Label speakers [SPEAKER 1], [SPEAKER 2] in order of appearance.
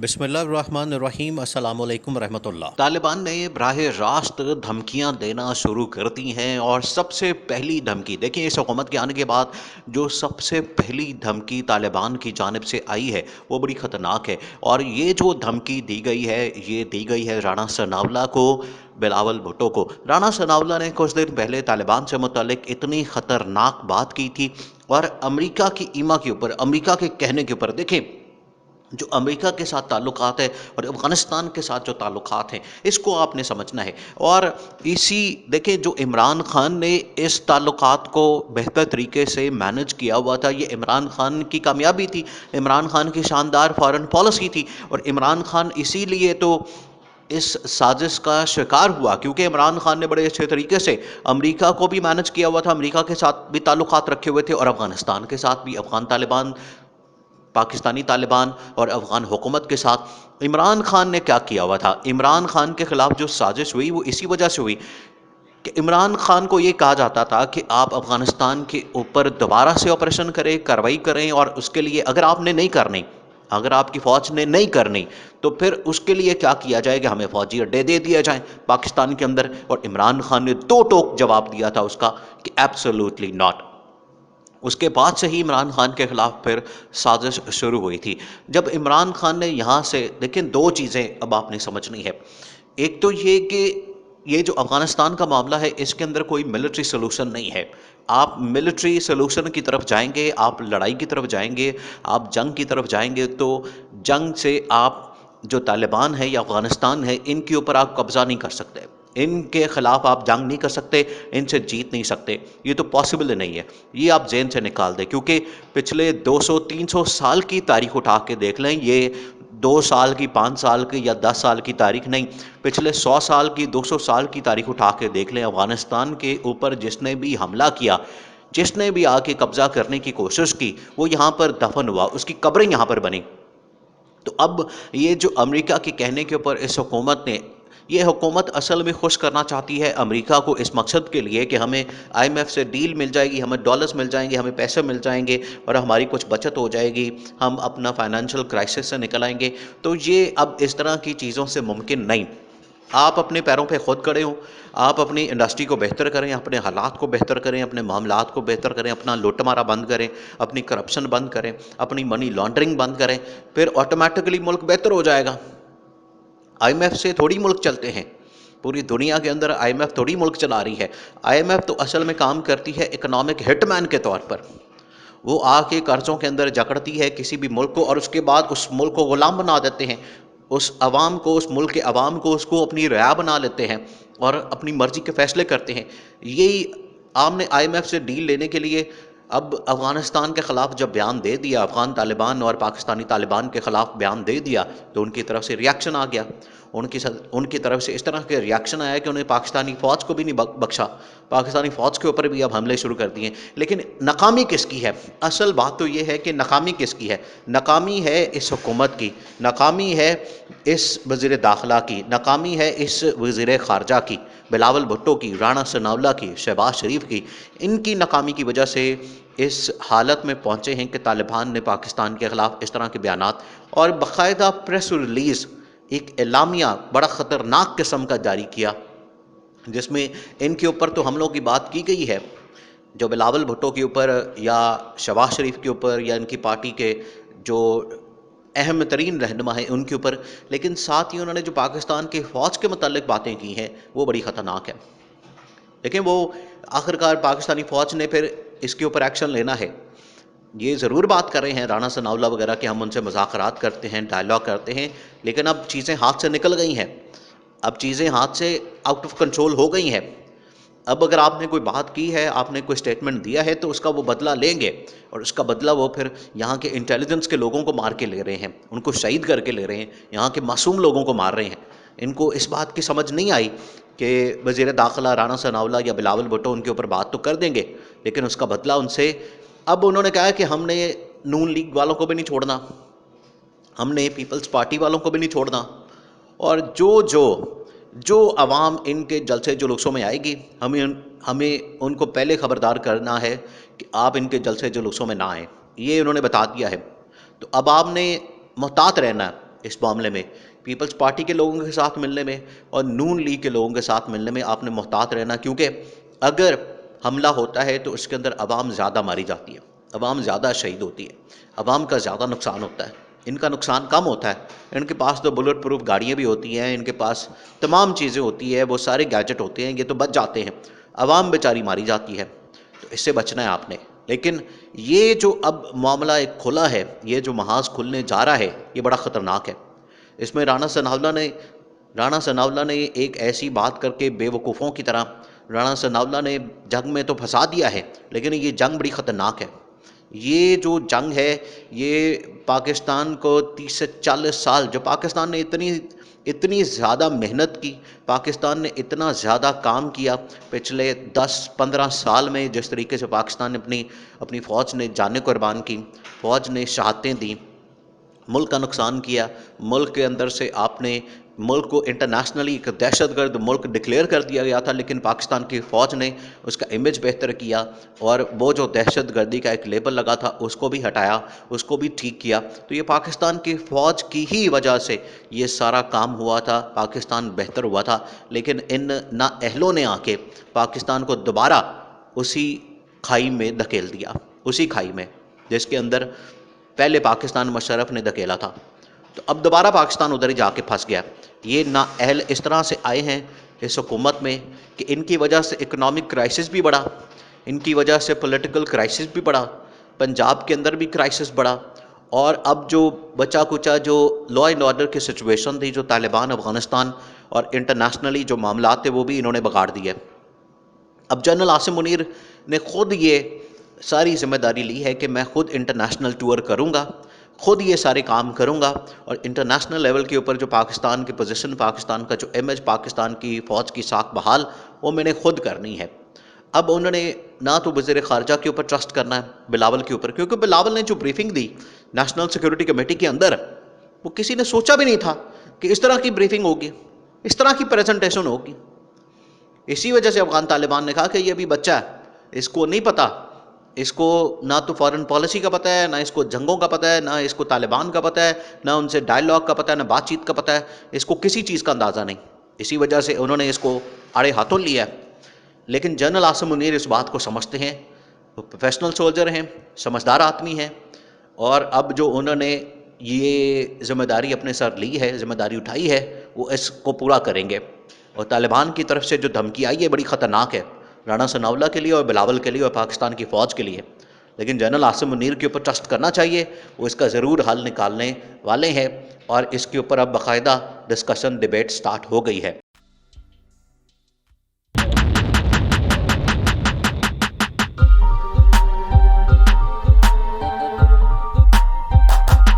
[SPEAKER 1] بسم اللہ الرحمن الرحیم، السلام علیکم ورحمۃ اللہ۔
[SPEAKER 2] طالبان نے براہ راست دھمکیاں دینا شروع کر دی ہیں، اور سب سے پہلی دھمکی دیکھیں، اس حکومت کے آنے کے بعد جو سب سے پہلی دھمکی طالبان کی جانب سے آئی ہے وہ بڑی خطرناک ہے، اور یہ جو دھمکی دی گئی ہے یہ دی گئی ہے رانا ثناءاللہ کو، بلاول بھٹو کو۔ رانا ثناءاللہ نے کچھ دن پہلے طالبان سے متعلق اتنی خطرناک بات کی تھی، اور امریکہ کی ایما کے اوپر، امریکہ کے کہنے کے اوپر، دیکھیں جو امریکہ کے ساتھ تعلقات ہیں اور افغانستان کے ساتھ جو تعلقات ہیں اس کو آپ نے سمجھنا ہے، اور دیکھیں جو عمران خان نے اس تعلقات کو بہتر طریقے سے مینج کیا ہوا تھا، یہ عمران خان کی کامیابی تھی، عمران خان کی شاندار فارن پالیسی تھی، اور عمران خان اسی لیے تو اس سازش کا شکار ہوا کیونکہ عمران خان نے بڑے اچھے طریقے سے امریکہ کو بھی مینج کیا ہوا تھا، امریکہ کے ساتھ بھی تعلقات رکھے ہوئے تھے، اور افغانستان کے ساتھ بھی، افغان طالبان، پاکستانی طالبان اور افغان حکومت کے ساتھ۔ عمران خان نے کیا کیا ہوا تھا؟ عمران خان کے خلاف جو سازش ہوئی وہ اسی وجہ سے ہوئی کہ عمران خان کو یہ کہا جاتا تھا کہ آپ افغانستان کے اوپر دوبارہ سے آپریشن کریں، کارروائی کریں، اور اس کے لیے اگر آپ نے نہیں کرنی، اگر آپ کی فوج نے نہیں کرنی تو پھر اس کے لیے کیا کیا جائے کہ ہمیں فوجی اڈے دے دیا جائیں پاکستان کے اندر، اور عمران خان نے دو ٹوک جواب دیا تھا اس کا کہ ایبسولوٹلی ناٹ۔ اس کے بعد سے ہی عمران خان کے خلاف پھر سازش شروع ہوئی تھی۔ جب عمران خان نے یہاں سے، لیکن دو چیزیں اب آپ نے سمجھنی ہے، ایک تو یہ کہ یہ جو افغانستان کا معاملہ ہے اس کے اندر کوئی ملٹری سلوشن نہیں ہے۔ آپ ملٹری سلوشن کی طرف جائیں گے، آپ لڑائی کی طرف جائیں گے، آپ جنگ کی طرف جائیں گے تو جنگ سے آپ جو طالبان ہے یا افغانستان ہے ان کے اوپر آپ قبضہ نہیں کر سکتے، ان کے خلاف آپ جنگ نہیں کر سکتے، ان سے جیت نہیں سکتے، یہ تو پاسبل نہیں ہے، یہ آپ ذہن سے نکال دیں، کیونکہ پچھلے 200-300 سال کی تاریخ اٹھا کے دیکھ لیں، یہ 2 سال کی، 5 سال کی یا 10 سال کی تاریخ نہیں، پچھلے 100 سال کی، 200 سال کی تاریخ اٹھا کے دیکھ لیں، افغانستان کے اوپر جس نے بھی حملہ کیا، جس نے بھی آ کے قبضہ کرنے کی کوشش کی، وہ یہاں پر دفن ہوا، اس کی قبریں یہاں پر بنی۔ تو اب یہ جو امریکہ کے کہنے کے اوپر اس حکومت نے، یہ حکومت اصل میں خوش کرنا چاہتی ہے امریکہ کو اس مقصد کے لیے کہ ہمیں آئی ایم ایف سے ڈیل مل جائے گی، ہمیں ڈالرز مل جائیں گے، ہمیں پیسے مل جائیں گے، اور ہماری کچھ بچت ہو جائے گی، ہم اپنا فائنینشیل کرائسس سے نکل آئیں گے۔ تو یہ اب اس طرح کی چیزوں سے ممکن نہیں۔ آپ اپنے پیروں پہ خود کھڑے ہوں، آپ اپنی انڈسٹری کو بہتر کریں، اپنے حالات کو بہتر کریں، اپنے معاملات کو بہتر کریں، اپنا لوٹ مارا بند کریں، اپنی کرپشن بند کریں، اپنی منی لانڈرنگ بند کریں، پھر آٹومیٹکلی ملک بہتر ہو جائے گا۔ آئی ایم ایف سے تھوڑی ملک چلتے ہیں، پوری دنیا کے اندر آئی ایم ایف تھوڑی ملک چلا رہی ہے۔ آئی ایم ایف تو اصل میں کام کرتی ہے اکنامک ہٹ مین کے طور پر، وہ آ کے قرضوں کے اندر جکڑتی ہے کسی بھی ملک کو، اور اس کے بعد اس ملک کو غلام بنا دیتے ہیں، اس عوام کو، اس ملک کے عوام کو اس کو اپنی رعایا بنا لیتے ہیں اور اپنی مرضی کے فیصلے کرتے ہیں۔ یہی عام نے آئی ایم ایف سے ڈیل لینے کے لیے اب افغانستان کے خلاف جب بیان دے دیا، افغان طالبان اور پاکستانی طالبان کے خلاف بیان دے دیا، تو ان کی طرف سے ریاکشن آ گیا، ان کی طرف سے اس طرح کے ریاکشن آیا کہ انہیں پاکستانی فوج کو بھی نہیں بخشا، پاکستانی فوج کے اوپر بھی اب حملے شروع کر دیے۔ لیکن ناکامی کس کی ہے؟ اصل بات تو یہ ہے کہ ناکامی کس کی ہے؟ ناکامی ہے اس حکومت کی، ناکامی ہے اس وزیر داخلہ کی، ناکامی ہے اس وزیر خارجہ کی، بلاول بھٹو کی، رانا ثناءاللہ کی، شہباز شریف کی۔ ان کی ناکامی کی وجہ سے اس حالت میں پہنچے ہیں کہ طالبان نے پاکستان کے خلاف اس طرح کے بیانات اور باقاعدہ پریس ریلیز، ایک اعلامیہ بڑا خطرناک قسم کا جاری کیا، جس میں ان کے اوپر تو حملوں کی بات کی گئی ہے، جو بلاول بھٹو کے اوپر یا شہباز شریف کے اوپر یا ان کی پارٹی کے جو اہم ترین رہنما ہیں ان کے اوپر، لیکن ساتھ ہی انہوں نے جو پاکستان کی فوج کے متعلق باتیں کی ہیں وہ بڑی خطرناک ہے۔ لیکن وہ آخرکار پاکستانی فوج نے پھر اس کے اوپر ایکشن لینا ہے۔ یہ ضرور بات کر رہے ہیں رانا ثناءاللہ وغیرہ کہ ہم ان سے مذاکرات کرتے ہیں، ڈائلاگ کرتے ہیں، لیکن اب چیزیں ہاتھ سے نکل گئی ہیں، اب چیزیں ہاتھ سے آؤٹ آف کنٹرول ہو گئی ہیں۔ اب اگر آپ نے کوئی بات کی ہے، آپ نے کوئی سٹیٹمنٹ دیا ہے تو اس کا وہ بدلہ لیں گے، اور اس کا بدلہ وہ پھر یہاں کے انٹیلیجنس کے لوگوں کو مار کے لے رہے ہیں، ان کو شہید کر کے لے رہے ہیں، یہاں کے معصوم لوگوں کو مار رہے ہیں۔ ان کو اس بات کی سمجھ نہیں آئی کہ وزیر داخلہ رانا ثناءاللہ یا بلاول بھٹو ان کے اوپر بات تو کر دیں گے، لیکن اس کا بدلہ ان سے، اب انہوں نے کہا کہ ہم نے نون لیگ والوں کو بھی نہیں چھوڑنا، ہم نے پیپلز پارٹی والوں کو بھی نہیں چھوڑنا، اور جو عوام ان کے جلسے جلوسوں میں آئے گی، ہمیں ان کو پہلے خبردار کرنا ہے کہ آپ ان کے جلسے جلوسوں میں نہ آئیں، یہ انہوں نے بتا دیا ہے۔ تو اب آپ نے محتاط رہنا ہے، اس معاملے میں پیپلز پارٹی کے لوگوں کے ساتھ ملنے میں اور نون لیگ کے لوگوں کے ساتھ ملنے میں آپ نے محتاط رہنا، کیونکہ اگر حملہ ہوتا ہے تو اس کے اندر عوام زیادہ ماری جاتی ہے، عوام زیادہ شہید ہوتی ہے، عوام کا زیادہ نقصان ہوتا ہے، ان کا نقصان کم ہوتا ہے، ان کے پاس تو بلٹ پروف گاڑیاں بھی ہوتی ہیں، ان کے پاس تمام چیزیں ہوتی ہیں، وہ سارے گیجٹ ہوتے ہیں، یہ تو بچ جاتے ہیں، عوام بیچاری ماری جاتی ہے، تو اس سے بچنا ہے آپ نے۔ لیکن یہ جو اب معاملہ ایک کھلا ہے، یہ جو محاذ کھلنے جا رہا ہے، یہ بڑا خطرناک ہے۔ اس میں رانا ثناءاللہ نے ایک ایسی بات کر کے بے وقوفوں کی طرح، رانا ثناءاللہ نے جنگ میں تو پھنسا دیا ہے، لیکن یہ جنگ بڑی خطرناک ہے۔ یہ جو جنگ ہے یہ پاکستان کو 30 سے 40 سال، جو پاکستان نے اتنی زیادہ محنت کی، پاکستان نے اتنا زیادہ کام کیا پچھلے 10-15 سال میں، جس طریقے سے پاکستان نے اپنی فوج نے جانیں قربان کی، فوج نے شہادتیں دیں، ملک کا نقصان کیا، ملک کے اندر سے آپ نے ملک کو انٹرنیشنلی ایک دہشت گرد ملک ڈکلیئر کر دیا گیا تھا، لیکن پاکستان کی فوج نے اس کا امیج بہتر کیا، اور وہ جو دہشت گردی کا ایک لیبل لگا تھا اس کو بھی ہٹایا، اس کو بھی ٹھیک کیا۔ تو یہ پاکستان کی فوج کی ہی وجہ سے یہ سارا کام ہوا تھا، پاکستان بہتر ہوا تھا۔ لیکن ان نااہلوں نے آ کے پاکستان کو دوبارہ اسی کھائی میں دھکیل دیا، اسی کھائی میں جس کے اندر پہلے پاکستان مشرف نے دھکیلا تھا، تو اب دوبارہ پاکستان ادھر ہی جا کے پھنس گیا۔ یہ نااہل اس طرح سے آئے ہیں اس حکومت میں کہ ان کی وجہ سے اکنامک کرائسس بھی بڑھا، ان کی وجہ سے پولیٹیکل کرائسس بھی بڑھا، پنجاب کے اندر بھی کرائسس بڑھا، اور اب جو بچا کچا جو لا اینڈ آرڈر کی سچویشن تھی، جو طالبان افغانستان اور انٹرنیشنلی جو معاملات تھے، وہ بھی انہوں نے بگاڑ دیے۔ اب جنرل عاصم منیر نے خود یہ ساری ذمہ داری لی ہے کہ میں خود انٹرنیشنل ٹور کروں گا، خود یہ سارے کام کروں گا، اور انٹرنیشنل لیول کے اوپر جو پاکستان کی پوزیشن، پاکستان کا جو امیج، پاکستان کی فوج کی ساکھ بحال، وہ میں نے خود کرنی ہے۔ اب انہوں نے نہ تو وزیر خارجہ کے اوپر ٹرسٹ کرنا ہے، بلاول کے اوپر، کیونکہ بلاول نے جو بریفنگ دی نیشنل سیکورٹی کمیٹی کے اندر، وہ کسی نے سوچا بھی نہیں تھا کہ اس طرح کی بریفنگ ہوگی، اس طرح کی پریزنٹیشن ہوگی۔ اسی وجہ سے افغان طالبان نے کہا کہ یہ ابھی بچہ ہے، اس کو نہیں پتہ، اس کو نہ تو فارن پالیسی کا پتہ ہے، نہ اس کو جنگوں کا پتہ ہے، نہ اس کو طالبان کا پتہ ہے، نہ ان سے ڈائلاگ کا پتہ ہے، نہ بات چیت کا پتہ ہے، اس کو کسی چیز کا اندازہ نہیں۔ اسی وجہ سے انہوں نے اس کو آڑے ہاتھوں لیا ہے۔ لیکن جنرل عاصم منیر اس بات کو سمجھتے ہیں، وہ پروفیشنل سولجر ہیں، سمجھدار آدمی ہیں، اور اب جو انہوں نے یہ ذمہ داری اپنے سر لی ہے، ذمہ داری اٹھائی ہے، وہ اس کو پورا کریں گے۔ اور طالبان کی طرف سے جو دھمکی آئی ہے بڑی خطرناک ہے، رانا ثناءاللہ کے لیے اور بلاول کے لیے اور پاکستان کی فوج کے لیے۔ لیکن جنرل عاصم منیر کے اوپر ٹرسٹ کرنا چاہیے، وہ اس کا ضرور حل نکالنے والے ہیں، اور اس کے اوپر اب باقاعدہ ڈسکشن، ڈیبیٹ سٹارٹ ہو گئی ہے۔